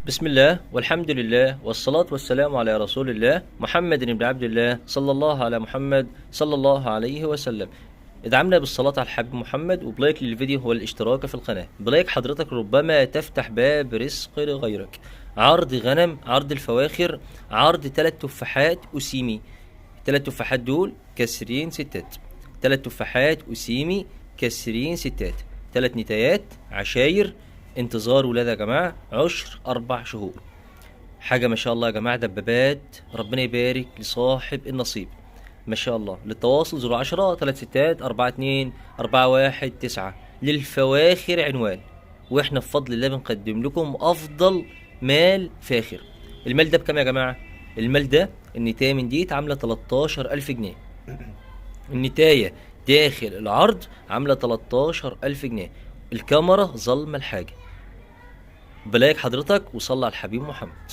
بسم الله والحمد لله والصلاة والسلام على رسول الله محمد بن عبد الله صلى الله على محمد صلى الله عليه وسلم. ادعمنا بالصلاة على الحبيب محمد وبلايك للفيديو والاشتراك في القناة. بلايك حضرتك ربما تفتح باب رزق لغيرك. عرض غنم، عرض الفواخر، عرض 3 تفاحات أسيمي. 3 تفاحات دول كسرين ستات، 3 تفاحات أسيمي كسرين ستات، 3 نتايات عشاير، انتظار ولادة يا جماعة، عشر 4 شهور. حاجة ما شاء الله يا جماعة، دبابات، ربنا يبارك لصاحب النصيب ما شاء الله. للتواصل 010 3 ستات 4 2 4 1 9. للفواخر عنوان، واحنا بفضل الله بنقدم لكم افضل مال فاخر. المال ده بكام يا جماعة؟ المال ده النتاية من ديت عاملة 13000 جنيه. النتاية داخل العرض عاملة 13000 جنيه. الكاميرا ظلمة الحاجة. بلايك حضرتك وصلى على الحبيب محمد.